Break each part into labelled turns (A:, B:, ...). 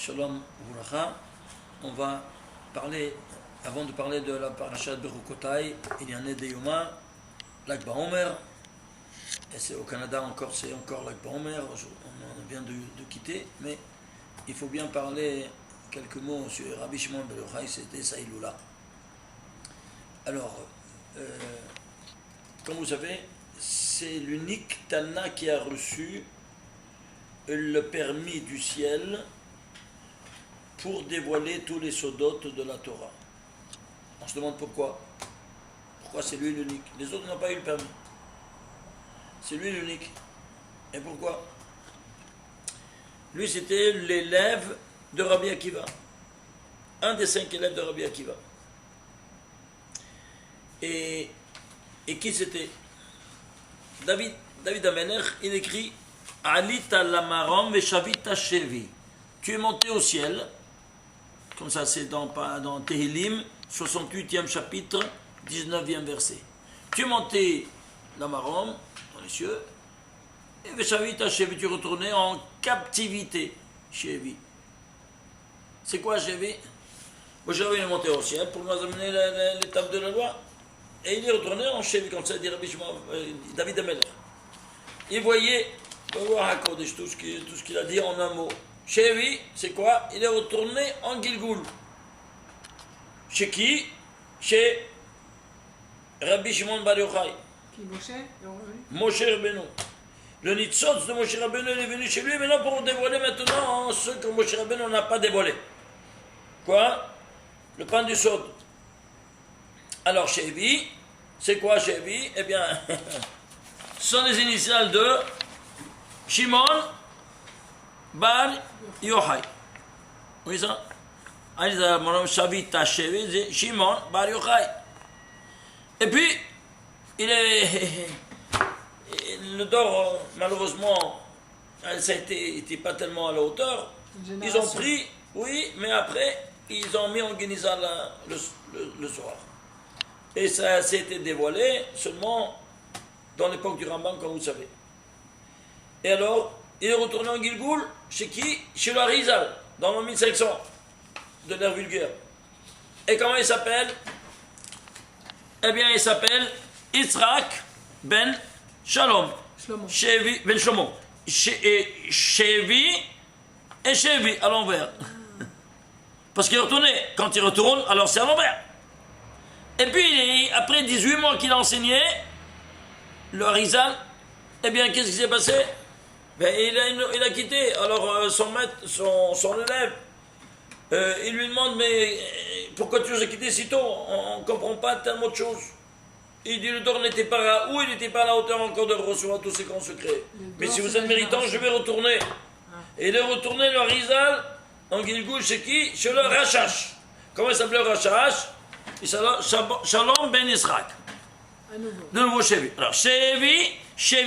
A: Shalom Uvracha. On va parler, avant de parler de la parashat Berukotai, il y en a des Yoma, Lag BaOmer, et c'est au Canada encore, c'est encore Lag BaOmer, on vient de quitter, mais il faut bien parler quelques mots sur Rabbi Shimon ben Yochai, c'était Saïloula. Alors, comme vous savez, c'est l'unique Tana qui a reçu le permis du ciel pour dévoiler tous les sodotes de la Torah. On se demande pourquoi. Pourquoi c'est lui l'unique? Les autres n'ont pas eu le permis. C'est lui l'unique. Et pourquoi? Lui, c'était l'élève de Rabbi Akiva. Un des 5 élèves de Rabbi Akiva. Et qui c'était? David Amelech, il écrit Alita lamaram veshavita shevi. Tu es monté au ciel, comme ça c'est dans Tehilim, 68e chapitre, 19e verset. Tu es monté lamaram, dans les cieux, et veshavita shevi, tu es retourné en captivité, shevi. C'est quoi shevi? Moshe est monté au ciel pour nous amener l'étape de la loi. Et il est retourné en Shevi, comme ça dit David Amelech. Il voyait tout ce qu'il a dit en un mot. Shevi, c'est quoi? Il est retourné en Gilgoul. Chez qui? Chez Rabbi Shimon ben Yochai.
B: Qui, Moshe?
A: Moshe Rabbeinu. Le Nitzotz de Moshe Rabbeinu est venu chez lui, maintenant pour dévoiler maintenant ce que Moshe Rabbeinu n'a pas dévoilé. Quoi? Le pain du Sod. Alors, Shevi, c'est quoi Shevi? Eh bien, ce sont les initiales de Shimon Bar Yochai. Oui, ça? Shavita Shevi, c'est Shimon Bar Yochai. Et puis, le dor, malheureusement, ça n'était pas tellement à la hauteur. Ils ont pris, oui, mais après, ils ont mis en Guénisa le soir. Et ça s'est été dévoilé seulement dans l'époque du Rambam, comme vous savez. Et alors, il est retourné en Gilgoul, chez qui? Chez le Harizal, dans le 1500, de l'ère vulgaire. Et comment il s'appelle? Eh bien, il s'appelle Yitzhak ben Shalom. Shevi ben Shlomo. Shevi et Shevi à l'envers. Parce qu'il est retourné. Quand il retourne, alors c'est à l'envers. Et puis, après 18 mois qu'il a enseigné, le Harizal, eh bien, qu'est-ce qui s'est passé? Ben, il a quitté. Alors, son maître, son élève, il lui demande, mais pourquoi tu nous as quitté si tôt? On ne comprend pas tellement de choses. Il dit, le dor n'était pas là où? Il n'était pas à la hauteur encore de recevoir tous ces grands secrets. Mais si vous êtes méritant, je vais retourner. Et il est retourné, le Harizal, en Gilgoul, chez qui? Chez le Rachash. Comment il s'appelait le Rachash? Shalom ben Yitzhak. De nouveau Shevi. Alors Shevi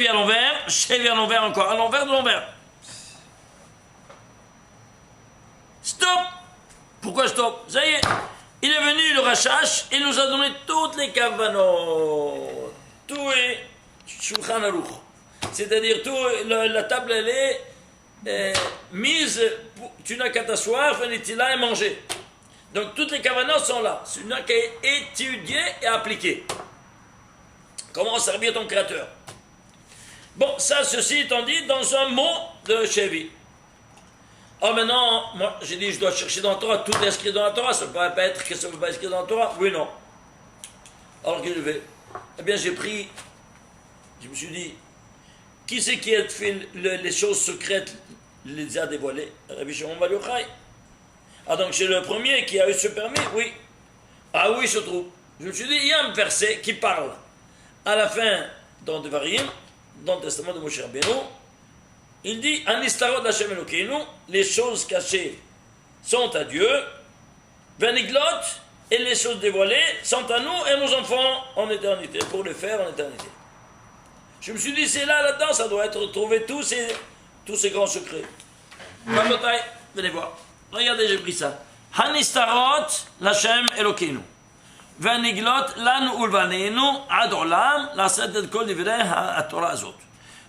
A: à l'envers encore, à l'envers de l'envers. Stop! Pourquoi stop? Ça y est, il est venu le Rachash, il nous a donné toutes les kavanot. Tout est Shulchan Aruch. C'est-à-dire, la table elle est mise, tu n'as qu'à t'asseoir, tu l'as et manger. Donc toutes les kavanos sont là. C'est une qui est étudiée et appliquée. Comment servir ton créateur? Bon, ça, ceci étant dit, dans un mot de Shevi. Alors maintenant, moi, j'ai dit, je dois chercher dans la Torah, tout est inscrit dans la Torah. Ça ne peut pas être que ça ne peut pas être inscrit dans la Torah. Oui, non. Alors que je vais. Eh bien, je me suis dit, qui c'est qui a fait les choses secrètes, les a dévoilées? Rabbi Shimon ben Yochai. Ah, donc c'est le premier qui a eu ce permis? Oui. Ah oui, il se trouve. Je me suis dit, il y a un verset qui parle. À la fin, dans Devarim, dans le testament de Moshe Rabbeinu, il dit, Anistarot Hashem Elokeinu, les choses cachées sont à Dieu, Veniglot, et les choses dévoilées sont à nous et nos enfants en éternité, pour le faire en éternité. Je me suis dit, c'est là-dedans, ça doit être trouvé tous ces grands secrets. Rabotai, venez voir. Regardez, j'ai pris ça. Hanistarot l'Hashem Elokeinu. Vaniglot lan ulvanenu ad olam laset et kol divrei ha-Torah azot.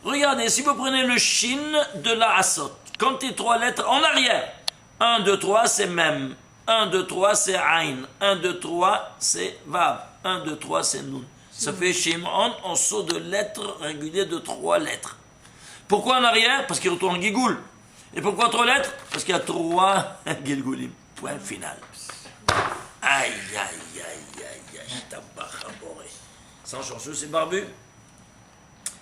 A: Regardez, si vous prenez le shin de la asot, comptez 3 lettres en arrière. 1, 2, 3, c'est Mem. 1, 2, 3, c'est Ain. 1, 2, 3, c'est Vav. 1, 2, 3, c'est Nun. Ça fait Shimon en saut de lettres régulier de 3 lettres. Pourquoi en arrière? Parce qu'il retourne en Gigoul. Et pourquoi 3 lettres? Parce qu'il y a 3 Gilgoulim. Point final. Aïe, aïe, aïe, aïe, aïe, tabachaboré. Sans chanceux, c'est barbu.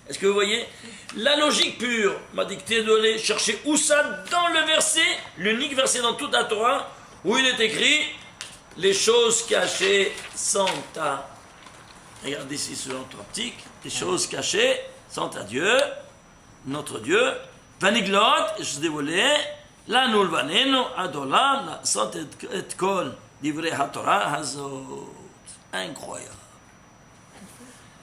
A: Est-ce que vous voyez? La logique pure m'a dicté d'aller chercher où ça dans le verset, l'unique verset dans toute la Torah, où il est écrit les choses cachées sont à. Regardez ici sur notre optique, les choses cachées sont à Dieu, notre Dieu. Vaniglot, je dévoilais, la nulvanenu, adolam, la sant et kol, livré ha Torah, hazot. Incroyable.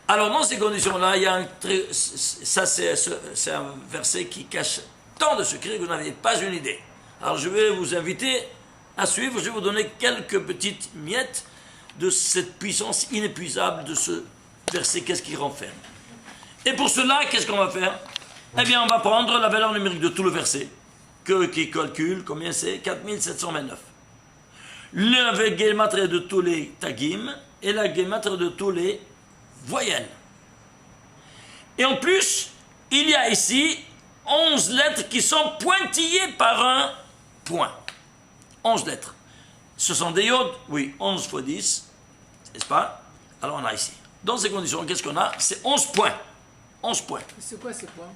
A: Alors, dans ces conditions-là, il y a ça, c'est un verset qui cache tant de secrets que vous n'avez pas une idée. Alors, je vais vous inviter à suivre. Je vais vous donner quelques petites miettes de cette puissance inépuisable de ce verset. Qu'est-ce qu'il renferme? Et pour cela, qu'est-ce qu'on va faire? Eh bien, on va prendre la valeur numérique de tout le verset, qui calcule combien c'est? 4729. Le gématrie de tous les tagim et la gématrie de tous les voyelles. Et en plus, il y a ici 11 lettres qui sont pointillées par un point. 11 lettres. Ce sont des yods, oui, 11 fois 10, n'est-ce pas? Alors on a ici. Dans ces conditions, qu'est-ce qu'on a? C'est 11 points. 11 points.
B: C'est quoi ces points?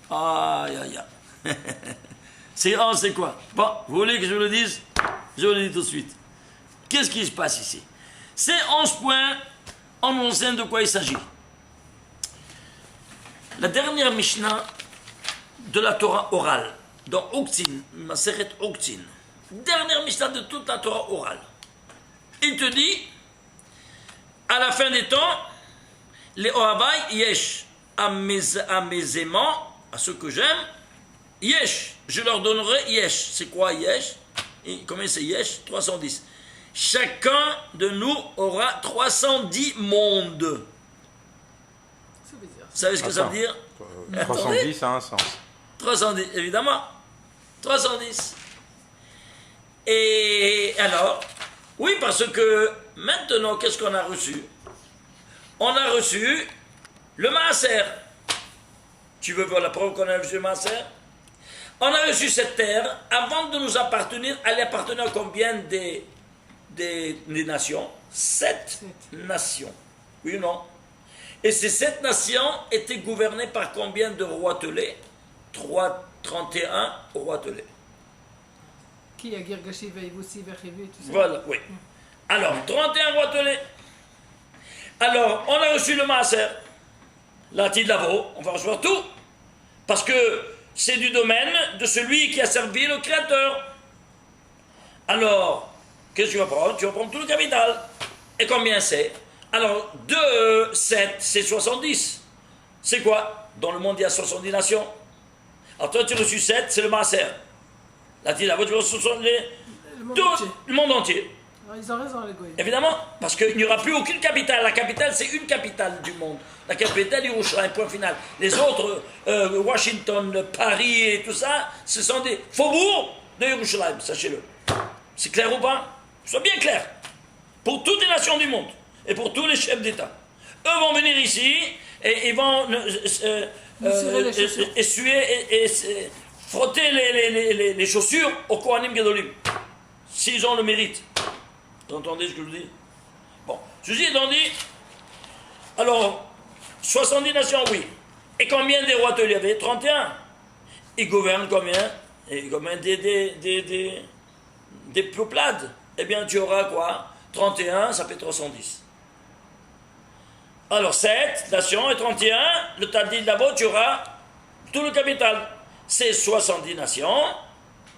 A: Aïe, aïe, aïe. C'est quoi? Bon, vous voulez que je vous le dise? Je vous le dis tout de suite. Qu'est-ce qui se passe ici? Ces 11 points, on nous enseigne de quoi il s'agit. La dernière Mishnah de la Torah orale, dans Uktzin, Maseret Uktzin, dernière Mishnah de toute la Torah orale, il te dit, à la fin des temps, les Ohavai yesh, à mes aimants, à ceux que j'aime, yesh, je leur donnerai yesh. C'est quoi yesh? Combien c'est yesh? 310. Chacun de nous aura 310 mondes. Vous savez ce que ça veut dire?
C: 310 a un sens.
A: 310, évidemment. 310. Et alors, oui, parce que maintenant, qu'est-ce qu'on a reçu? On a reçu le maaser. Tu veux voir la preuve qu'on a reçu le maaser? On a reçu cette terre, avant de nous appartenir, elle appartenait à combien des nations? 7 nations. Oui ou non? Et ces 7 nations étaient gouvernées par combien de roitelets? 31 roitelets.
B: Qui a Girgashi, Vaïvoussi, Verchevu et tout ça?
A: Voilà, oui. Alors, 31 roitelets. Alors, on a reçu le maaser. La Tidlavo, on va recevoir tout. Parce que c'est du domaine de celui qui a servi le Créateur. Alors, qu'est-ce que tu vas prendre? Tu vas prendre tout le capital. Et combien c'est? Alors, 2, 7, c'est 70. C'est quoi? Dans le monde, il y a 70 nations. Alors, toi, tu as reçu 7, c'est le maaser. La Tidlavo, tu vas recevoir le monde entier.
B: Alors, ils ont raison, les goyim.
A: Évidemment, parce qu'il n'y aura plus aucune capitale. La capitale, c'est une capitale du monde. La capitale, Yerushalayim, point final. Les autres, Washington, Paris et tout ça, ce sont des faubourgs de Yerushalayim, sachez-le. C'est clair ou pas? Sois bien clair. Pour toutes les nations du monde et pour tous les chefs d'État. Eux vont venir ici et ils vont essuyer et frotter les chaussures au Kohanim Gedolim. S'ils ont le mérite. Vous entendez ce que je dis? Bon, ceci étant dit, alors, 70 nations, oui. Et combien des rois il y avait? 31. Ils gouvernent combien? Et combien des peuplades? Eh bien, tu auras quoi? 31, ça fait 310. Alors, 7 nations et 31, le Tadil d'abord, tu auras tout le capital. C'est 70 nations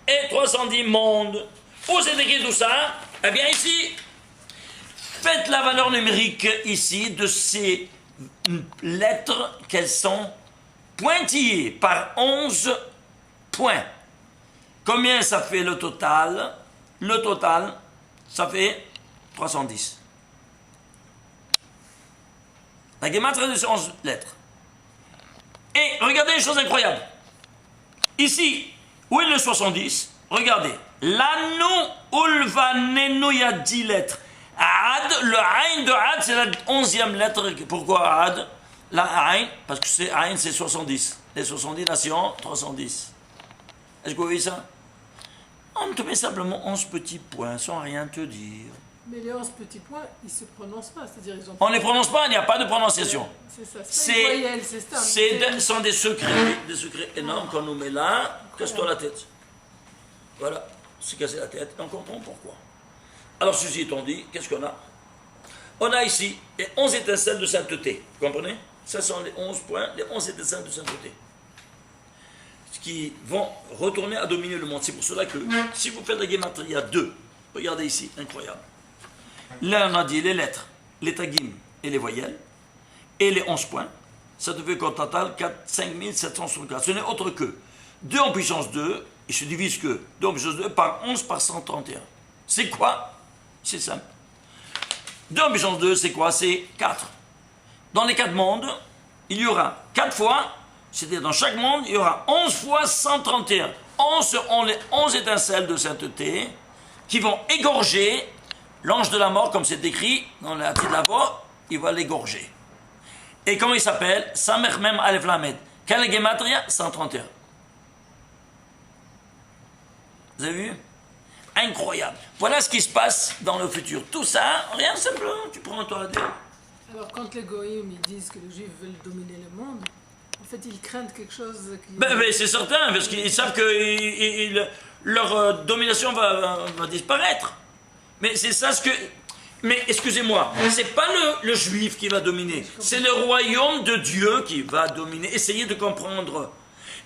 A: et 310 mondes. Où c'est écrit tout ça? Eh bien, ici, faites la valeur numérique ici de ces lettres qu'elles sont pointillées par 11 points. Combien ça fait le total? Le total, ça fait 310. La gématrie de 11 lettres. Et regardez une chose incroyable. Ici, où est le 70? regardez. L'anu ulvanenu, il y a 10 lettres. Ad, le Ain de Ad, c'est la 11e lettre. Pourquoi Ad? La Ain, parce que c'est Ain, c'est 70. Les 70 nations, 310. Est-ce que vous voyez ça? On te met simplement 11 petits points sans rien te dire.
B: Mais les 11 petits points, ils ne se prononcent pas. C'est-à-dire, ils ont
A: On ne les prononce pas, il n'y a pas de prononciation.
B: C'est ça, c'est pas une voyelle, c'est ça.
A: Ce sont des secrets énormes qu'on nous met là. Casse-toi la tête. Voilà, c'est casser la tête et on comprend pourquoi. Alors, ceci étant dit, qu'est-ce qu'on a? On a ici les 11 étincelles de sainteté. Vous comprenez? Ce sont les 11 points, les 11 étincelles de sainteté. Qui vont retourner à dominer le monde. C'est pour cela que, si vous faites la Gematria 2, regardez ici, incroyable. Là, on a dit les lettres, les tagim et les voyelles, et les 11 points. Ça te fait qu'au total 5764. Ce n'est autre que 2 en puissance 2, il se divise que 2 en puissance 2 par 11 par 131. C'est quoi? C'est simple. 2 en puissance 2, c'est quoi? C'est 4. Dans les 4 mondes, il y aura 4 fois, c'est-à-dire dans chaque monde, il y aura 11 fois 131. 11 seront les 11 étincelles de sainteté qui vont égorger l'ange de la mort, comme c'est écrit dans la titre de la voix, il va l'égorger. Et comment il s'appelle? Samer Mem Alef Lamed. Quelle est Gematria? 131. Vous avez vu? Incroyable. Voilà ce qui se passe dans le futur. Tout ça, rien de simplement, tu prends toi à dire.
B: Alors, quand les goïms ils disent que les juifs veulent dominer le monde, en fait, ils craignent quelque chose qui...
A: Ben, c'est certain, parce qu'ils savent que leur domination va disparaître. Mais c'est ça ce que... Mais excusez-moi, c'est pas le juif qui va dominer, c'est le royaume de Dieu qui va dominer. Essayez de comprendre.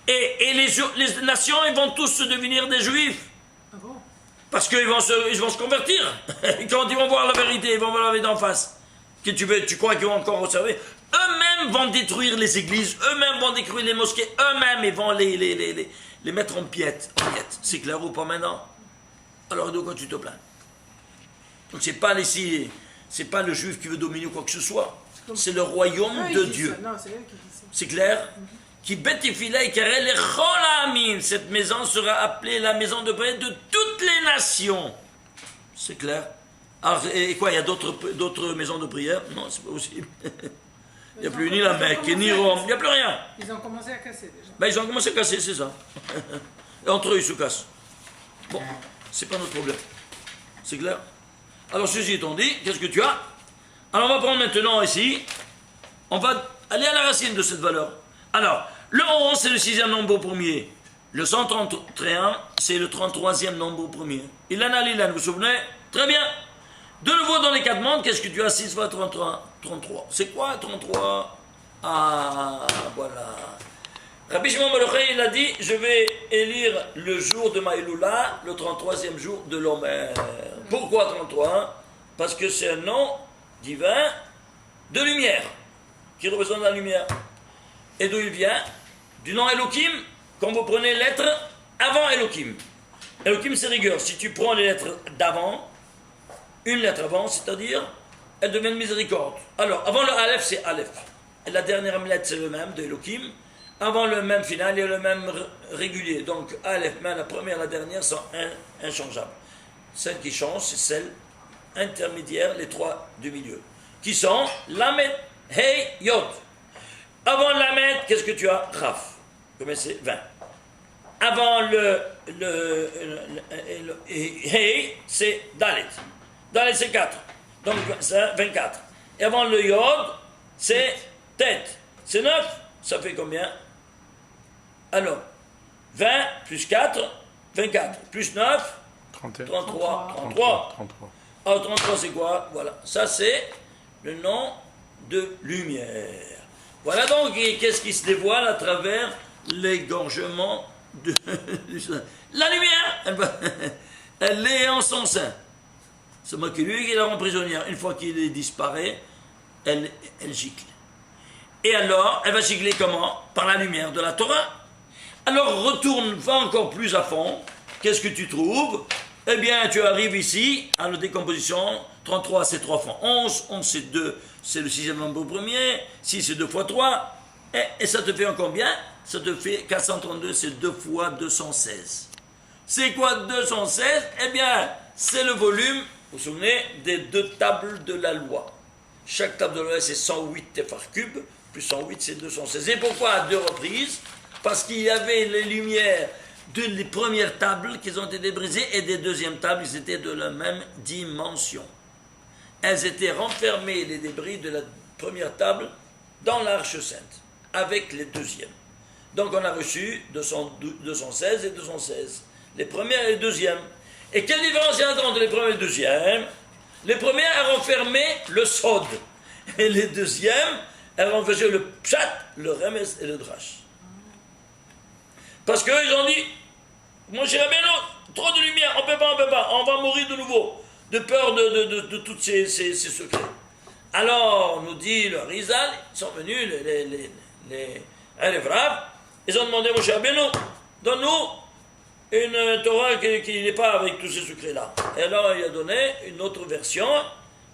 A: Et les nations, ils vont tous se devenir des juifs.
B: Ah bon?
A: Parce qu'ils vont se convertir. Quand ils vont voir la vérité, ils vont voir la vérité en face. Tu crois qu'ils vont encore observer? Eux-mêmes vont détruire les églises, eux-mêmes vont détruire les mosquées, eux-mêmes ils vont les mettre en piètre. C'est clair ou pas maintenant? Alors de quoi tu te plains? Donc c'est pas ici, c'est pas le juif qui veut dominer quoi que ce soit. C'est le royaume de Dieu.
B: Non, c'est eux qui disent ça.
A: C'est clair? Qui bétifila et carré les cholamim. Cette maison sera appelée la maison de prière de toutes les nations. C'est clair? Alors, et quoi, il y a d'autres maisons de prière? Non, c'est pas possible. Il n'y a plus ni la Mecque, ni Rome, il n'y a plus rien.
B: Ils ont commencé à casser déjà.
A: Ben, ils ont commencé à casser, c'est ça. Et entre eux, ils se cassent. Bon, c'est pas notre problème. C'est clair? Alors, ceci étant dit, qu'est-ce que tu as? Alors, on va prendre maintenant ici, on va aller à la racine de cette valeur. Alors, le 11, c'est le 6e nombre premier. Le 131, c'est le 33e nombre premier. Ilan Alilan, vous vous souvenez? Très bien. De nouveau, dans les 4 mondes, qu'est-ce que tu as? 6 fois 33. 33. C'est quoi 33? Ah, voilà. Rabbi Shimon Bar Yochai, il a dit, je vais élire le jour de Maïloula, le 33e jour de l'Omer. Pourquoi 33? Parce que c'est un nom divin de lumière, qui représente la lumière. Et d'où il vient? Du nom Elohim, quand vous prenez lettres avant Elohim. Elohim, c'est rigueur. Si tu prends les lettres d'avant, une lettre avant, c'est-à-dire, elle devient miséricorde. Alors, avant le Aleph, c'est Aleph. Et la dernière lettre, c'est le même de Elohim. Avant le même final, il y a le même régulier. Donc, Aleph, mais la première et la dernière sont inchangeables. Celle qui change, c'est celle intermédiaire, les 3 du milieu. Qui sont Lamed, Hey, Yod. Avant Lamed, qu'est-ce que tu as? Raf. Combien c'est? 20. Avant le Hey, c'est Dalet. Dalet, c'est 4. Donc, c'est 24. Et avant le Yod, c'est tête. C'est 9. Ça fait combien? Alors, 20 plus 4, 24. Plus 9, 33. 33. Alors, 33, c'est quoi? Voilà. Ça, c'est le nom de lumière. Voilà donc qu'est-ce qui se dévoile à travers l'égorgement de la lumière. Elle est en son sein. C'est moi qui lui qui la rend prisonnière. Une fois qu'il disparaît, elle gicle. Et alors, elle va gicler comment? Par la lumière de la Torah. Alors, retourne, va encore plus à fond. Qu'est-ce que tu trouves? Eh bien, tu arrives ici, à la décomposition. 33, c'est 3 fois 11. 11, c'est 2, c'est le 6e nombre premier. 6, c'est 2 fois 3. Et ça te fait en combien? Ça te fait 432, c'est 2 fois 216. C'est quoi 216? Eh bien, c'est le volume, vous vous souvenez, des 2 tables de la loi. Chaque table de la loi, c'est 108 téphar cubes, plus 108, c'est 216. Et pourquoi à 2 reprises? Parce qu'il y avait les lumières des premières tables qui ont été brisées et des deuxièmes tables, ils étaient de la même dimension. Elles étaient renfermées, les débris de la première table, dans l'arche sainte, avec les deuxièmes. Donc on a reçu 216 et 216. Les premières et les deuxièmes. Et quelle différence il y a entre les premières et les deuxièmes? Les premières, elles renfermaient le sod. Et les deuxièmes, elles renfermaient le pshat, le remes et le drash. Parce qu'eux, ils ont dit, mon cher Rabbeinu, trop de lumière, on peut pas, on va mourir de nouveau, de peur de tous ces secrets. Alors, nous dit le Rizal, ils sont venus, les Vrav, ils ont demandé, mon cher Rabbeinu, donne-nous une Torah qui n'est pas avec tous ces secrets-là. Et alors, il a donné une autre version,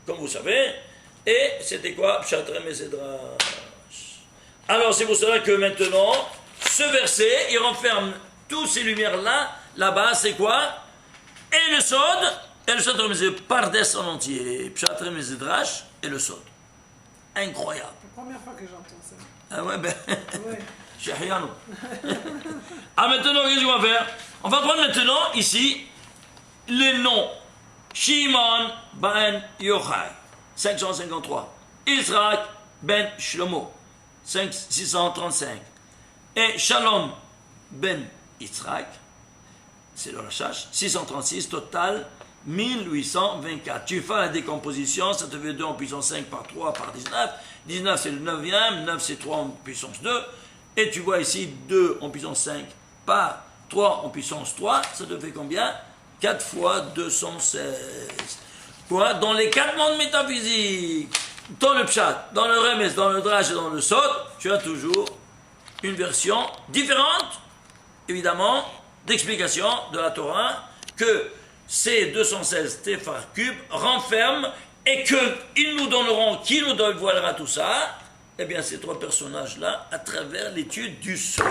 A: comme vous savez, et c'était quoi? Pshat, remes et drash. Alors, c'est pour cela que maintenant, ce verset, il renferme toutes ces lumières-là. Là-bas, c'est quoi? Et le sod, remisé par des en entier. Pshat, remes et drash, et le sod. Incroyable.
B: La première fois que j'entends ça.
A: Ah ouais, ben.
B: Ouais.
A: Shahiano. Ah, maintenant, qu'est-ce qu'on va faire? On va prendre maintenant, ici, les noms. Shimon ben Yochai, 553. Israq ben Shlomo, 635. Et Shalom ben Yitzhak, c'est le Rachash, 636, total 1824. Tu fais la décomposition, ça te fait 2 en puissance 5 par 3 par 19. 19 c'est le 9e, 9 c'est 3 en puissance 2. Et tu vois ici 2 en puissance 5 par 3 en puissance 3, ça te fait combien? 4 fois 216. Quoi? Dans les 4 mondes métaphysiques, dans le pshat, dans le remes, dans le drash et dans le sod, tu as toujours une version différente, évidemment, d'explication de la Torah, que ces 216 téphar cubes renferment et qu'ils nous donneront, qui nous dévoilera tout ça? Eh bien, ces 3 personnages-là, à travers l'étude du sod.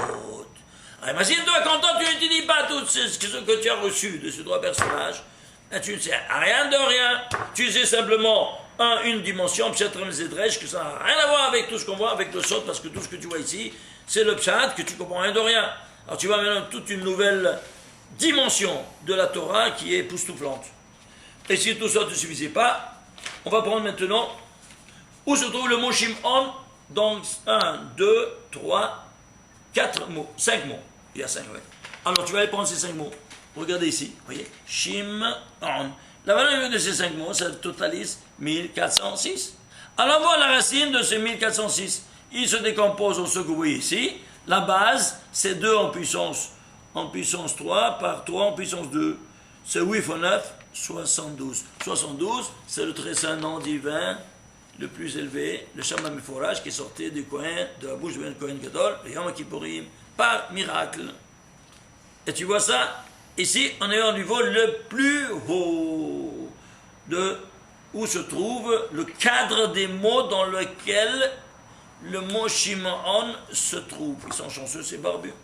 A: Alors, imagine-toi, quand toi, tu n'étudies pas tout ce que tu as reçu de ces 3 personnages, tu ne sais rien de rien. Tu sais simplement une dimension, pshat, remes et drash, que ça n'a rien à voir avec tout ce qu'on voit avec le sod, parce que tout ce que tu vois ici, c'est le pshat, que tu comprends rien de rien. Alors tu vois maintenant toute une nouvelle dimension de la Torah qui est époustouflante. Et si tout ça ne te suffisait pas, on va prendre maintenant où se trouve le mot Shimon. Donc 1, 2, 3, 4 mots, 5 mots. Il y a 5, oui. Alors tu vas aller prendre ces 5 mots. Regardez ici, vous voyez, Shimon. La valeur de ces 5 mots, ça totalise 1406. Alors voilà la racine de ces 1406. Il se décompose en ce que vous voyez ici. La base, c'est 2 en puissance 3 par 3 en puissance 2. C'est 8 fois 9, 72. 72, c'est le très saint nom divin le plus élevé, le Shama Meforach, qui sortait du Kohen, de la bouche de Kohen Gadol, le Yom Kippourim, par miracle. Et tu vois ça? Ici, on est au niveau le plus haut de où se trouve le cadre des mots dans lequel le mot Shimon se trouve. Ils sont chanceux, ces barbus.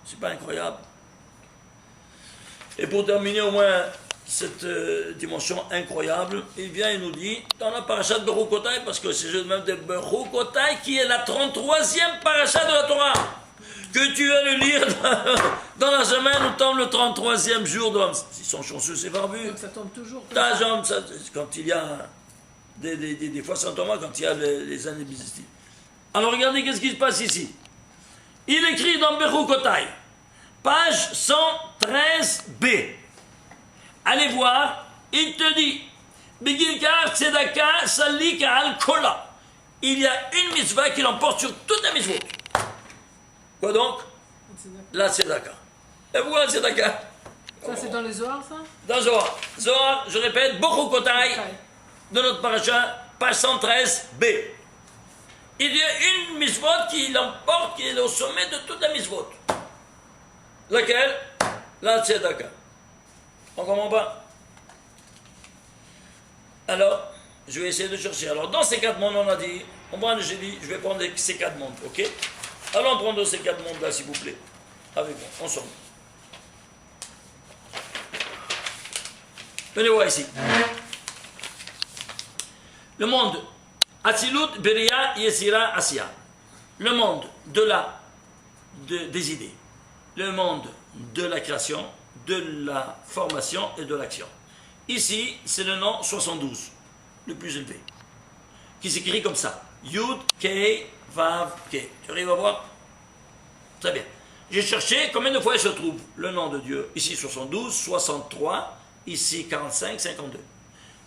A: C'est pas incroyable? Et pour terminer au moins cette dimension incroyable, il vient et nous dit, dans la parasha de Bechukotai, parce que c'est juste même de Bechukotai qui est la 33e parasha de la Torah, que tu vas le lire dans la semaine où tombe le 33e jour de l'homme. Ils sont chanceux, ces barbus.
B: Donc ça tombe toujours.
A: Ta jambe, quand il y a des fois sans Thomas, quand il y a les années bissestives. Alors regardez qu'est-ce qui se passe ici. Il écrit dans Bechukotai, page 113b. Allez voir, il te dit, Begilkar Tzedaka Salik al Kola. Il y a une mitzvah qui l'emporte sur toute la mitzvah. Quoi donc? La Tzedaka. Et pourquoi la Tzedaka?
B: Ça, c'est dans les Zohar, ça?
A: Dans Zohar. Zohar, je répète, Bechukotai, de notre paracha, page 113b. Il y a une mitzvah qui l'emporte, qui est au sommet de toute la mitzvah. Laquelle? La Tzedaka. On comprend pas? Alors, je vais essayer de chercher. Alors, dans ces 4 mondes, on a dit, j'ai dit, je vais prendre ces 4 mondes, ok? Allons prendre ces 4 mondes-là, s'il vous plaît. Avec moi, ensemble. Venez voir ici. Le monde Atzilut, Beria, Yesira, Asiya. Le monde des idées. Le monde de la création, de la formation et de l'action. Ici, c'est le nom 72, le plus élevé, qui s'écrit comme ça. Yud, Kei, Vav, Kei. Tu arrives à voir? Très bien. J'ai cherché combien de fois il se trouve le nom de Dieu. Ici 72, 63, ici 45, 52.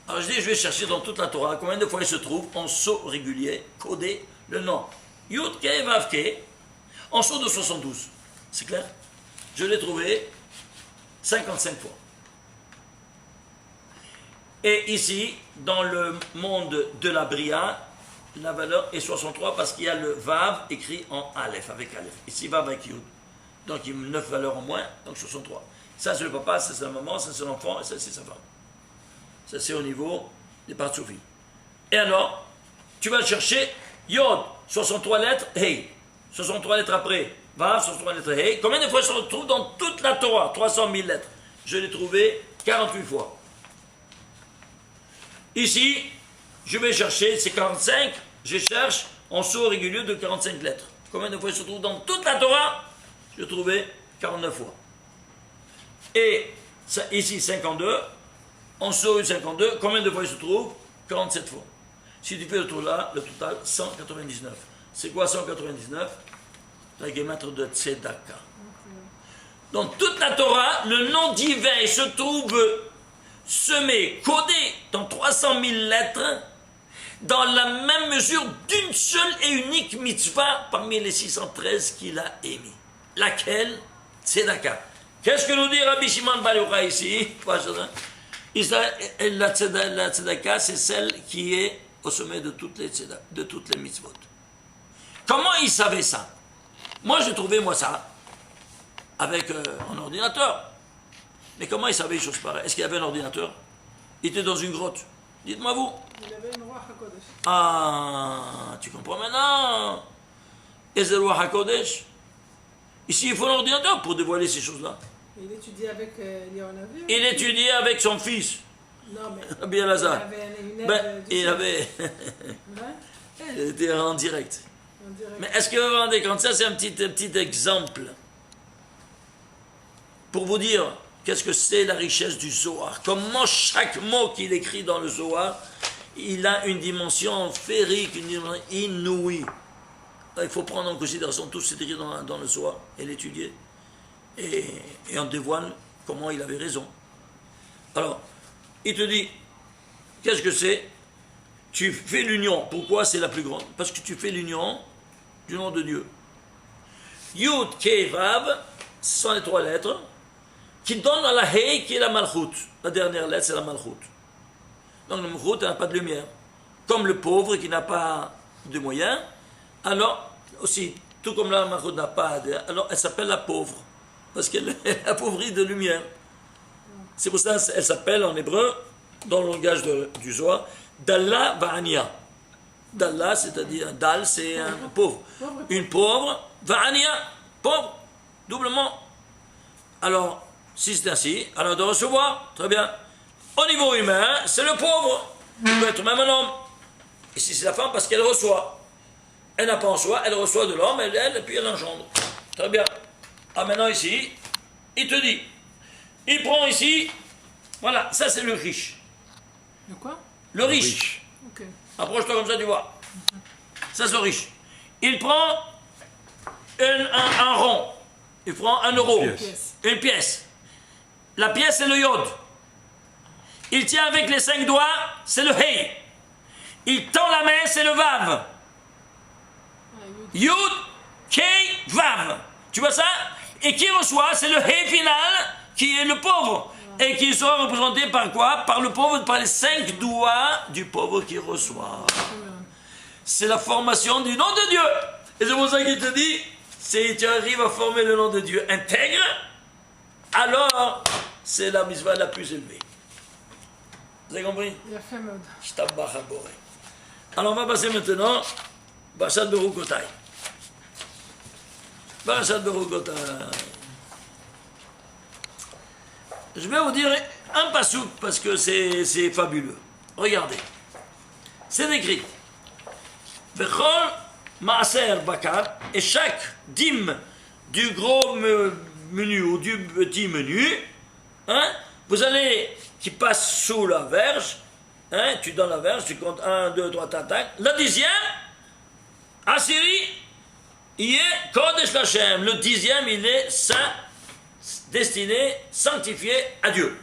A: Alors je dis, je vais chercher dans toute la Torah combien de fois il se trouve en saut régulier, codé, le nom Yud, Kei, Vav, Kei, en saut de 72. C'est clair? Je l'ai trouvé 55 fois. Et ici, dans le monde de la Bria, la valeur est 63 parce qu'il y a le Vav écrit en Aleph, avec Aleph. Ici, Vav avec Yud. Donc il y a 9 valeurs en moins, donc 63. Ça c'est le papa, ça c'est la maman, ça c'est l'enfant, et ça c'est sa femme. Ça c'est au niveau des partsoufis. Et alors, tu vas chercher Yod, 63 lettres, Hey. 63 lettres après, Vav, 63 lettres, Hey. Combien de fois ça se retrouve dans toute la Torah? 300 000 lettres. Je l'ai trouvé 48 fois. Ici, je vais chercher, c'est 45, je cherche en saut régulier de 45 lettres. Combien de fois il se trouve dans toute la Torah? Je l'ai trouvé 49 fois. Et ça, ici, 52, en saut 52, combien de fois il se trouve? 47 fois. Si tu fais le total, 199. C'est quoi 199? La guématre de Tzedaka. Dans toute la Torah, le nom divin se trouve semé, codé dans 300 000 lettres, dans la même mesure d'une seule et unique mitzvah parmi les 613 qu'il a émis. Laquelle? Tzedaka. Qu'est-ce que nous dit Rabbi Shimon Bar Yochai ici? La Tzedaka, c'est celle qui est au sommet de toutes les mitzvot. Comment il savait ça? Moi, j'ai trouvé, ça, avec un ordinateur. Mais comment il savait les choses pareilles? Est-ce qu'il y avait un ordinateur? Il était dans une grotte. Dites-moi vous.
B: Il avait une roi HaKodesh.
A: Ah, tu comprends maintenant? Et c'est le roi HaKodesh. Ici, il faut un ordinateur pour dévoiler ces choses-là.
B: Il étudiait avec Léonavi?
A: Il étudiait avec son fils.
B: Non, mais
A: Rabbi Elazar.
B: il avait une aide
A: Il était en direct.
B: On dirait.
A: Mais est-ce que vous vous rendez compte? Ça, c'est un petit exemple pour vous dire qu'est-ce que c'est la richesse du Zohar. Comment chaque mot qu'il écrit dans le Zohar, il a une dimension féerique, une dimension inouïe. Il faut prendre en considération tout ce qui est écrit dans le Zohar et l'étudier. Et on dévoile comment il avait raison. Alors, il te dit, qu'est-ce que c'est? Tu fais l'union. Pourquoi c'est la plus grande? Parce que tu fais l'union du nom de Dieu. Yud, Kei, Vav, ce sont les 3 lettres qui donnent à la Hei qui est la Malchut. La dernière lettre, c'est la Malchut. Donc la Malchut n'a pas de lumière. Comme le pauvre qui n'a pas de moyens, alors aussi, tout comme la Malchut n'a pas de... Alors elle s'appelle la pauvre, parce qu'elle est appauvrie de lumière. C'est pour ça qu'elle s'appelle en hébreu, dans le langage du Zohar, Dalla Va'ania. Dalla, c'est-à-dire, Dal, c'est un pauvre. Une pauvre, Va'ania, pauvre, doublement. Alors, si c'est ainsi, alors de recevoir, très bien. Au niveau humain, c'est le pauvre. Il peut être même un homme. Et si c'est la femme, parce qu'elle reçoit. Elle n'a pas en soi, elle reçoit de l'homme, et puis elle engendre. Très bien. Ah, maintenant ici, il te dit, il prend ici, voilà, ça c'est le riche.
B: Le quoi?
A: Le riche.
B: Ok.
A: Approche-toi comme ça, tu vois. Ça c'est le riche. Il prend un rond. Il prend 1 euro. Une pièce. La pièce, c'est le yod. Il tient avec les 5 doigts, c'est le hey. Il tend la main, c'est le vav. Yud, kei, vav. Tu vois ça? Et qui reçoit, c'est le hey final, qui est le pauvre. Et qui sera représenté par quoi? Par le pauvre, par les 5 doigts du pauvre qui reçoit. C'est la formation du nom de Dieu. Et c'est pour ça qu'il te dit, si tu arrives à former le nom de Dieu intègre, alors c'est la mitzvah la plus élevée. Vous avez compris?
B: Il a fait mode.
A: Alors on va passer maintenant Parashat Berukotai. Parashat Berukotai. Je vais vous dire un passouk parce que c'est fabuleux. Regardez. C'est écrit. Bechol maaser bakar, et chaque dîme du gros menu ou du petit menu, hein, vous allez, qui passe sous la verge, hein, tu donnes la verge, tu comptes 1, 2, 3, tac. La 10e, Assyrie, il est Kodesh Lachem. Le 10e, il est saint, destiné, sanctifié à Dieu.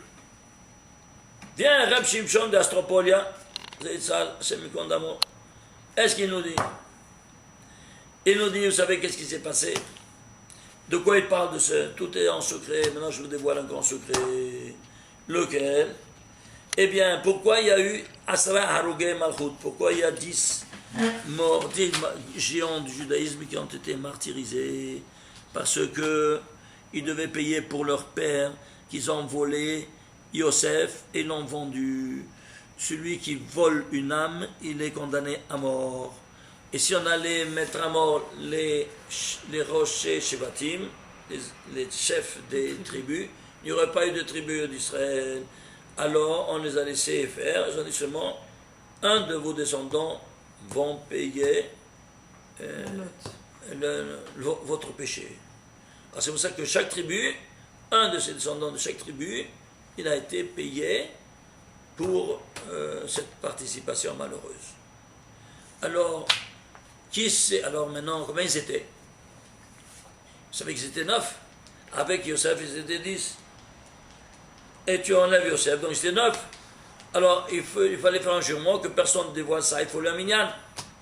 A: Viens, Reb Shimshon d'Astropolia, c'est Mikon d'amour. Est-ce qu'il nous dit? Il nous dit, vous savez qu'est-ce qui s'est passé? De quoi il parle de ça? Tout est en secret. Maintenant, je vous dévoile un grand secret. Lequel? Eh bien, pourquoi il y a eu Asra Harugé Malchut? Pourquoi il y a 10 morts, 10 géants du judaïsme qui ont été martyrisés? Parce que ils devaient payer pour leur père, qu'ils ont volé Yosef et l'ont vendu. Celui qui vole une âme, il est condamné à mort. Et si on allait mettre à mort les rochers Shevatim, les chefs des tribus, il n'y aurait pas eu de tribu d'Israël. Alors on les a laissés faire. Ils ont dit seulement, un de vos descendants vont payer votre péché. Alors c'est pour ça que chaque tribu, un de ces descendants de chaque tribu, il a été payé pour cette participation malheureuse. Alors, alors maintenant, combien ils étaient? Vous savez qu'ils étaient 9. Avec Yosef, ils étaient 10. Et tu enlèves Yosef, donc ils étaient 9. Alors, il fallait faire un jurement que personne ne dévoile ça. Il faut le minyan.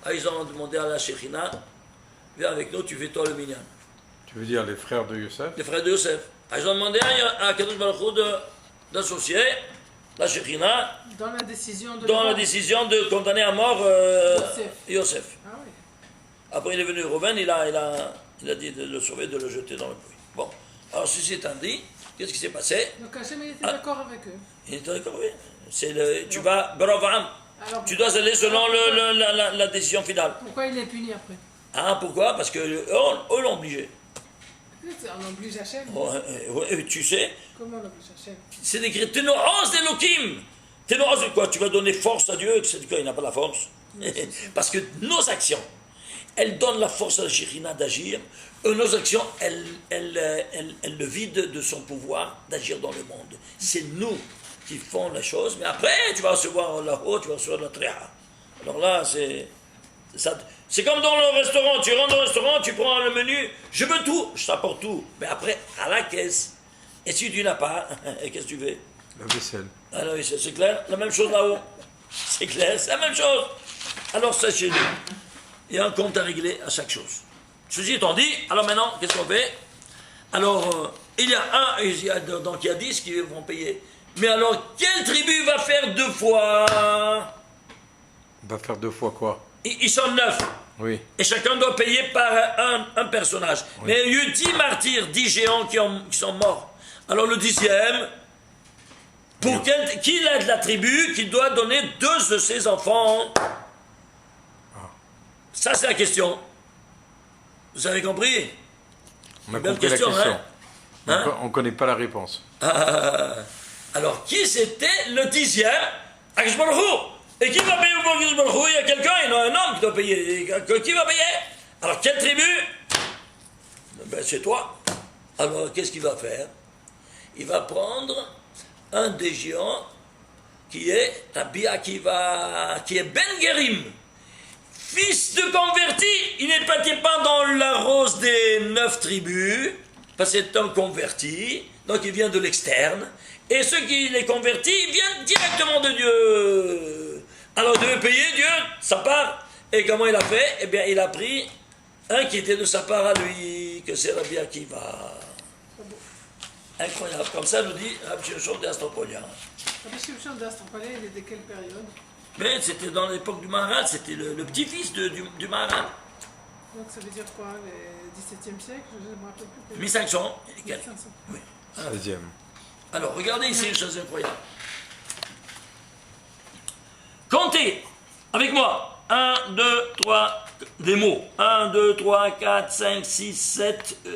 A: Alors, ils ont demandé à la Shekhinah, viens avec nous, tu fais toi le minyan.
C: Tu veux dire les frères de Yosef?
A: Les frères de Yosef. Alors, ils ont demandé à Kadosh Baruch Hu d'associer la Shekhinah
B: dans la décision
A: de condamner à mort Yosef.
B: Ah oui.
A: Après, il est venu Reuven, il a dit de le sauver, de le jeter dans le puits. Bon, alors ceci étant dit, qu'est-ce qui s'est passé?
B: Donc Hachem était d'accord avec eux.
A: Il était d'accord, oui. Tu vas, Beravam, tu dois aller selon la décision finale.
B: Pourquoi il est puni après?
A: Ah, pourquoi? Parce que eux l'ont obligé.
B: On oblige Hachem.
A: Tu sais,
B: Comment on oblige Hachem?
A: c'est écrit Ténoros d'Elohim. Ténoros de quoi? Tu vas donner force à Dieu, c'est quoi? Il n'a pas la force. Parce que nos actions, elles donnent la force à la Shekhinah d'agir. Nos actions, elles le vident de son pouvoir d'agir dans le monde. C'est nous qui font la chose, mais après, tu vas recevoir là-haut, tu vas recevoir la tréha. Alors là, c'est comme dans le restaurant. Tu rentres dans le restaurant, tu prends le menu, je veux tout, je t'apporte tout. Mais après, à la caisse, et si tu n'as pas, qu'est-ce que tu fais?
C: La vaisselle.
A: Alors, c'est clair, la même chose là-haut. C'est clair, c'est la même chose. Alors, sachez-le, il y a un compte à régler à chaque chose. Ceci étant dit, alors maintenant, qu'est-ce qu'on fait? Alors, il y a 10 qui vont payer. Mais alors, quelle tribu va faire 2 fois?
C: Va faire 2 fois quoi?
A: Ils sont 9.
C: Oui.
A: Et chacun doit payer par un personnage. Oui. Mais il y a eu 10 martyrs, 10 géants qui sont morts. Alors le 10e, pour qui aide la tribu qui doit donner 2 de ses enfants? Ça, c'est la question. Vous avez compris?
C: On a compris la question.
A: Hein?
C: On ne connaît pas la réponse.
A: Alors, qui c'était le 10e? Akadosh Baruch Hu. Et qui va payer pour Akadosh Baruch Hu? Il y a quelqu'un, il y a un homme qui doit payer. Qui va payer? Alors, quelle tribu? Ben, c'est toi. Alors, qu'est-ce qu'il va faire? Il va prendre un des géants qui est Rabbi Akiva, qui est Ben Gerim, fils de converti. Il n'est pas dans la rose des 9 tribus, parce que c'est un converti, donc il vient de l'externe. Et ceux qui les convertis viennent directement de Dieu. Alors il devait payer Dieu sa part. Et comment il a fait? Eh bien, il a pris un qui était de sa part à lui, que c'est Rabbi Akiva. Incroyable. Comme ça, nous dit Rabbi Shimshon d'Astropolia.
B: Rabbi Shimshon d'Astropolia, il est de quelle période?
A: Mais c'était dans l'époque du Maharal, c'était le petit-fils du Maharal.
B: Donc ça veut dire quoi? Le 17e siècle? Je ne me rappelle plus.
A: 1500.
B: 1500.
A: Oui.
C: 16e.
A: Alors, regardez ici une chose incroyable. Comptez avec moi. 1, 2, 3, des mots. 1, 2, 3, 4, 5, 6,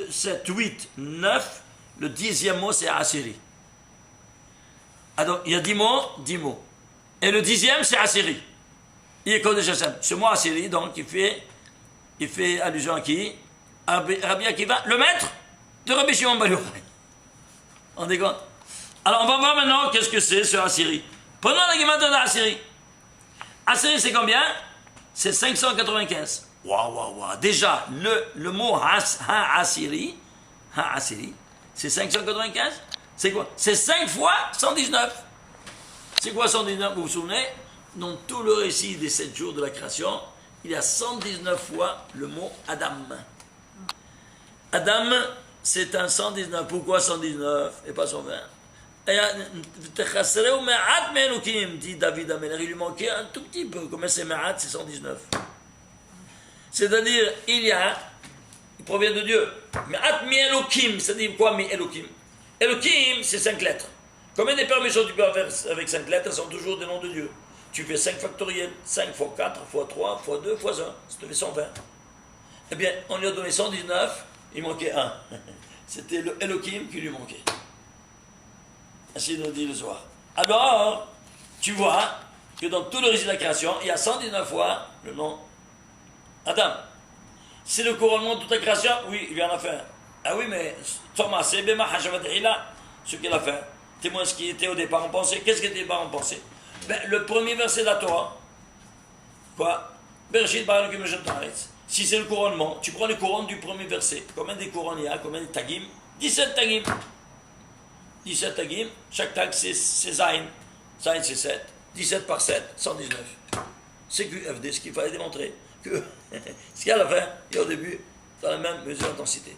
A: 7, 8, 9. Le 10e mot, c'est Assyrie. Alors, il y a 10 mots, 10 mots. Et le 10e, c'est Assyrie. Il est Kodesh Hashem. Ce mot Assyrie, donc, il fait allusion à qui? À Rabbi Akiva, le maître de Rabbi Shimon Bar Yochai. On décompte. Alors, on va voir maintenant qu'est-ce que c'est ce Assyrie. Prenons la Gemara de Assyrie. Assyrie, c'est combien? C'est 595. Waouh. Déjà, le mot Ha-Assyrie, c'est 595. C'est quoi? C'est 5 fois 119. C'est quoi 119? Vous vous souvenez? Dans tout le récit des 7 jours de la création, il y a 119 fois le mot Adam. Adam, c'est un 119. Pourquoi 119 et pas 120? Dit David Améler, il lui manquait un tout petit peu. Comment c'est Ma'at? C'est 119. C'est-à-dire, il provient de Dieu. Ma'at mi Elokim, c'est-à-dire quoi mi Elokim? Elokim, c'est 5 lettres. Combien de permissions tu peux faire avec 5 lettres? Elles sont toujours des noms de Dieu. Tu fais 5 factoriels, 5 fois 4, fois 3, fois 2, fois 1. Ça te fait 120. Eh bien, on lui a donné 119, il manquait 1. C'était le Elohim qui lui manquait. Ainsi nous dit le soir. Alors, tu vois que dans tout le récit de la création, il y a 119 fois le nom Adam. C'est le couronnement de toute la création? Oui, il y en a fait. Ah oui, mais Thomas, c'est Bema Hajavadhila, ce qu'il a fait. Témoin ce qui était au départ en pensée. Qu'est-ce qui était au départ en pensée? Ben, le premier verset de la Torah. Quoi? Bereshit bara Elokim Hashem haaretz. Si c'est le couronnement, tu prends les couronnes du premier verset. Combien des couronnes il y a? Combien de tagim? 17 tagim. 17 tagim. Chaque tag c'est Zain. Zain c'est 7. 17 par 7, 119. C'est QFD, ce qu'il fallait démontrer. Que ce qu'il y a à la fin et au début, dans la même mesure d'intensité.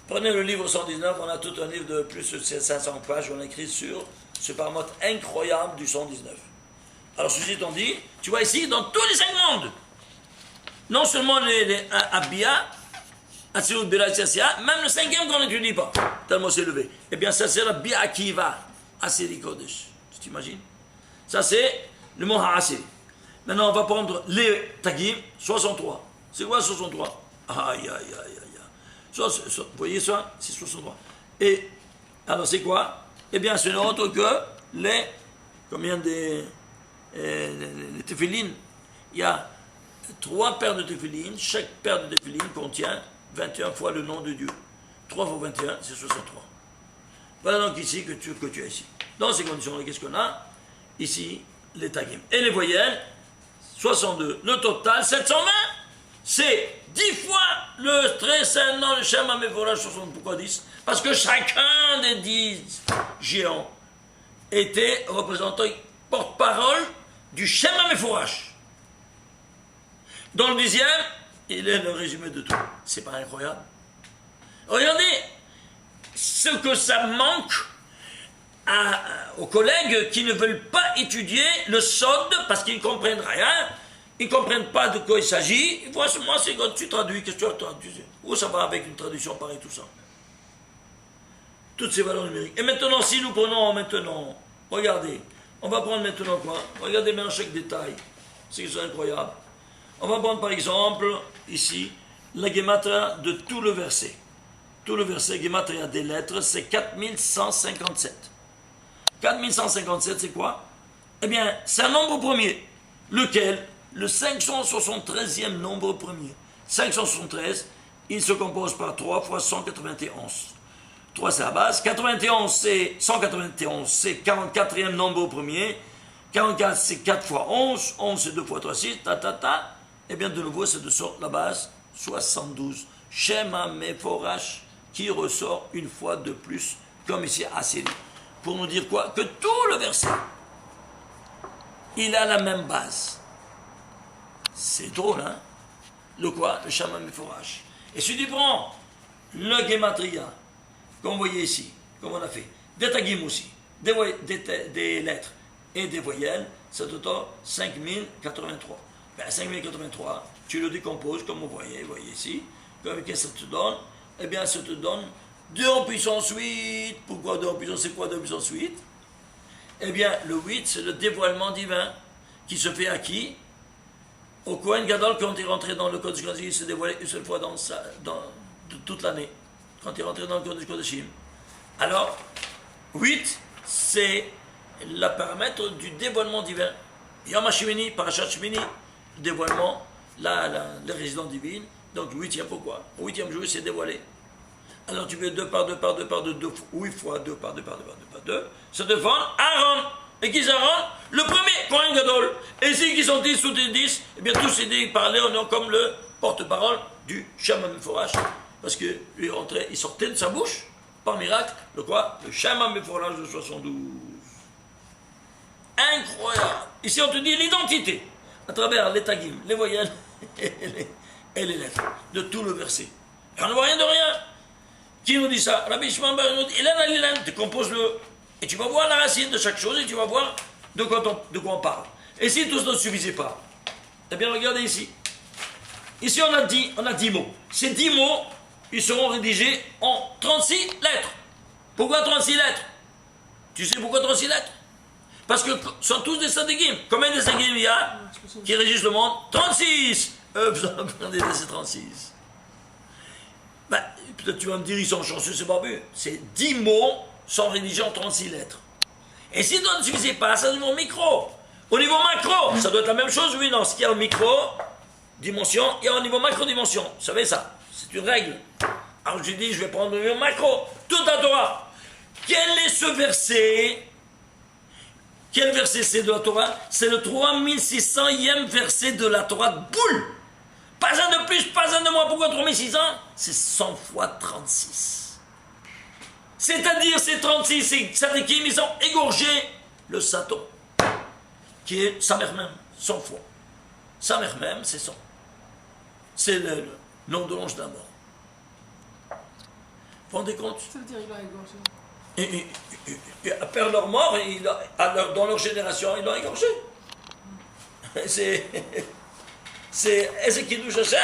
A: Prenez le livre 119, on a tout un livre de plus de 500 pages, on a écrit sur ce paramote incroyable du 119. Alors ceci étant dit, tu vois ici, dans tous les 5 mondes, non seulement les Abia, Atsilut, Bira, Tziasia, même le 5e qu'on n'étudie pas, tellement c'est élevé. Eh bien ça c'est la Bi Akiva, Assyrie Kodesh. Tu t'imagines? Ça c'est le mot Ha'assyrie. Maintenant on va prendre les Tagim, 63. C'est quoi 63? Aïe. Vous voyez ça? C'est 63. Et alors c'est quoi? Eh bien ce n'est autre que les téphilines. Il y a 3 paires de téphilines. Chaque paire de téphilines contient 21 fois le nom de Dieu. 3 fois 21, c'est 63. Voilà donc ici que tu as ici. Dans ces conditions-là, qu'est-ce qu'on a? Ici, les tagim. Et les voyelles, 62. Le total, 720. C'est 10 fois le très saint nom, le Shem HaMevorach 60. Pourquoi 10? Parce que chacun des 10 géants était représentant, porte-parole du Shem HaMevorach. Dans le 10e, il est le résumé de tout. C'est pas incroyable? Regardez ce que ça manque aux collègues qui ne veulent pas étudier le Sod parce qu'ils ne comprennent rien. Ils ne comprennent pas de quoi il s'agit. Moi, c'est quand tu traduis, qu'est-ce que tu as traduit? Où ça va avec une traduction pareille, tout ça? Toutes ces valeurs numériques. Et maintenant, si nous prenons maintenant, regardez, on va prendre maintenant quoi? Regardez maintenant chaque détail. C'est incroyable. On va prendre par exemple, ici, la Gematria de tout le verset. Tout le verset, Gematria des lettres, c'est 4157. 4157, c'est quoi? Eh bien, c'est un nombre premier. Lequel? Le 573e nombre premier. 573, il se compose par 3 fois 191. 3 c'est la base. 91 c'est 191, c'est 44e nombre premier. 44 c'est 4 fois 11. 11 c'est 2 fois 3, 6. Et bien de nouveau c'est de sorte la base 72. Shem HaMevorach qui ressort une fois de plus, comme ici à Assyrie. Pour nous dire quoi? Que tout le verset, il a la même base. C'est drôle, hein? Le quoi? Le Shem HaMevorach. Et si tu prends le Gematria, comme vous voyez ici, comme on a fait, des tagim aussi, des lettres et des voyelles, ça te donne 5083. Ben, 5083, tu le décomposes comme vous voyez ici. Qu'est-ce que ça te donne? Eh bien, ça te donne 2 en puissance 8. Pourquoi 2 en puissance? C'est quoi 2 en puissance 8? Eh bien, le 8, c'est le dévoilement divin qui se fait à qui? Au Kohen Gadol, quand il est rentré dans le Kodesh Kodashim, il s'est dévoilé une seule fois dans toute l'année. Quand il est rentré dans le Kodesh Kodashim. Alors, 8, c'est le paramètre du dévoilement divin. Yom HaShemini, Parashat Shemini, dévoilement, les résidences divines. Donc, 8e, pourquoi? Au 8e jour, c'est dévoilé. Alors, tu veux 2 par 2 par 2 par 2, 8 fois 2 par 2 par 2 par 2 par 2. Ça te fait Aaron. Et qui c'est Aaron? Le premier, Kohen Gadol. Et si qui sont 10 ou 10, eh bien, tous ils parlaient comme le porte-parole du Shem HaMeforash. Parce que lui rentrait, il sortait de sa bouche, par miracle, le quoi? Le Shem HaMeforash de 72. Incroyable. Ici, on te dit l'identité, à travers les tagim, les voyelles et les lettres, de tout le verset. Et on ne voit rien de rien. Qui nous dit ça? Rabbi Shimon Bar nous dit, Ilan, tu composes-le. Et tu vas voir la racine de chaque chose et tu vas voir de quoi on parle. Et si tout ça ne suffisait pas, eh bien, regardez ici. Ici, on a 10 mots. Ces 10 mots, ils seront rédigés en 36 lettres. Pourquoi 36 lettres? Tu sais pourquoi 36 lettres? Parce que ce sont tous des sadigim. Combien de sadigim il y a qui régissent le monde? 36. Vous entendez ces 36. Ben, peut-être tu vas me dire, ils sont chanceux, c'est pas mieux. Ces 10 mots sont rédigés en 36 lettres. Et si ça ne suffisait pas, ça au niveau micro. Au niveau macro, ça doit être la même chose, oui, non. Ce qu'il y a au micro-dimension, il y a au niveau macro-dimension. Vous savez ça? C'est une règle. Alors je dis, je vais prendre le niveau macro. Tout la Torah. Quel est ce verset? Quel verset c'est de la Torah? C'est le 3600e verset de la Torah de boule. Pas un de plus, pas un de moins. Pourquoi 3600? C'est 100 fois 36. C'est-à-dire, ces 36, ces tzadikim, ils ont égorgé le Satan, qui est sa mère même, 100 fois. Sa mère même, c'est 100. C'est le nom de l'ange de la mort. Vous vous rendez compte?
B: Ça veut dire qu'il a égorgé.
A: Et après leur mort, dans leur génération, ils l'ont égorgé. C'est Ezekidou Hashem.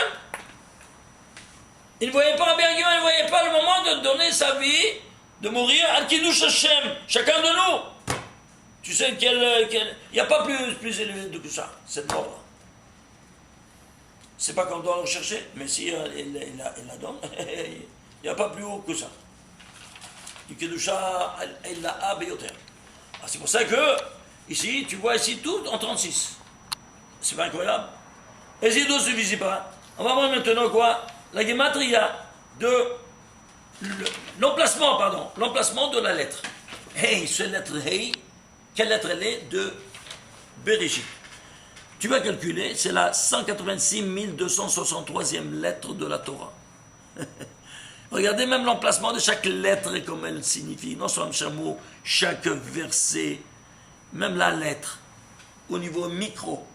A: Il ne voyait pas Rabbi Akiva, il ne voyait pas le moment de donner sa vie, de mourir à Kiddush Hashem, chacun de nous. Tu sais il n'y a pas plus élevé que ça, cette mort. C'est pas qu'on doit le chercher, mais si il la donne, il n'y a pas plus haut que ça. Du Kedusha, il l'a abeyoter. C'est pour ça que, ici, tu vois ici tout en 36. C'est pas incroyable? Et si tout ne suffisait pas, on va voir maintenant quoi? La gematria de l'emplacement de la lettre. Hey, cette lettre Hey, quelle lettre elle est de Bereshit? Tu vas calculer, c'est la 186 263e lettre de la Torah. Regardez même l'emplacement de chaque lettre et comme elle signifie. Non seulement chaque mot, chaque verset, même la lettre, au niveau micro,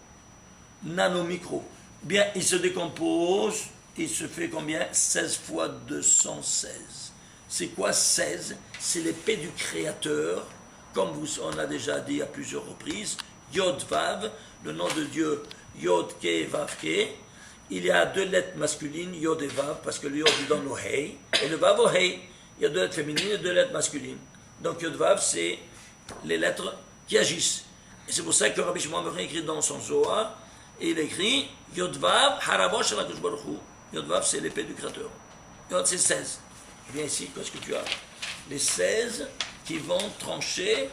A: nano-micro. Bien, il se décompose, il se fait combien? 16 fois 216. C'est quoi 16? C'est l'épée du Créateur, comme on l'a déjà dit à plusieurs reprises. Yod Vav, le nom de Dieu, Yod Ke Vav Ke. Il y a 2 lettres masculines, Yod et Vav, parce que le Yod est dans le Hey, et le Vav au Hey. Il y a 2 lettres féminines et 2 lettres masculines. Donc Yod Vav, c'est les lettres qui agissent. Et c'est pour ça que Rabbi Shimon Bar écrit dans son Zohar, et il écrit Yod Vav, Harabosh Hakadosh Baruch Hu. Yod Vav, c'est l'épée du Créateur. Yod, c'est 16. Et bien ici, qu'est-ce que tu as? Les 16 qui vont trancher.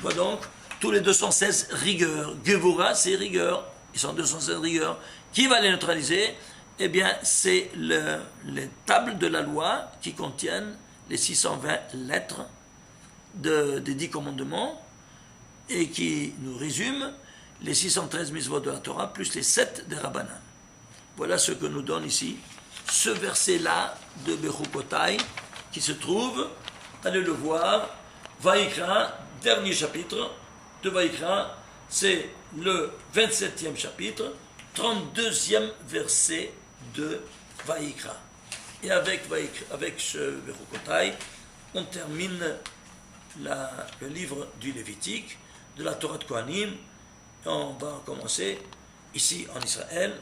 A: Vois donc, tous les 216 rigueurs. Gevura, c'est rigueur. Ils sont 216 rigueurs. Qui va les neutraliser? Eh bien, c'est les tables de la loi qui contiennent les 620 lettres des 10 commandements et qui nous résument les 613 mitzvot de la Torah plus les 7 des Rabbanan. Voilà ce que nous donne ici ce verset-là de Bechukotai qui se trouve, allez le voir, Vaïkra, dernier chapitre de Vaïkra, c'est le 27e chapitre, 32e verset de Vaïkra. Et avec ce Bechukotai, on termine le livre du Lévitique, de la Torah de Kohanim. On va commencer ici en Israël,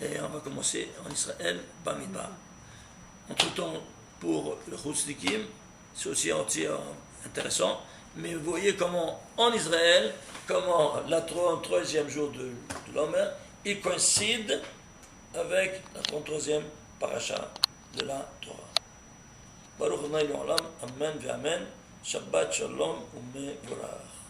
A: et on va commencer en Israël, Bamidbar. Entre-temps, pour le Chutznikim, c'est aussi intéressant, mais vous voyez comment en Israël, comment le 33e jour de l'Omer, il coïncide avec la 33e paracha de la Torah. Baruch Adonai L'Olam, Amen ve'Amen, Shabbat Shalom u'Mevorach.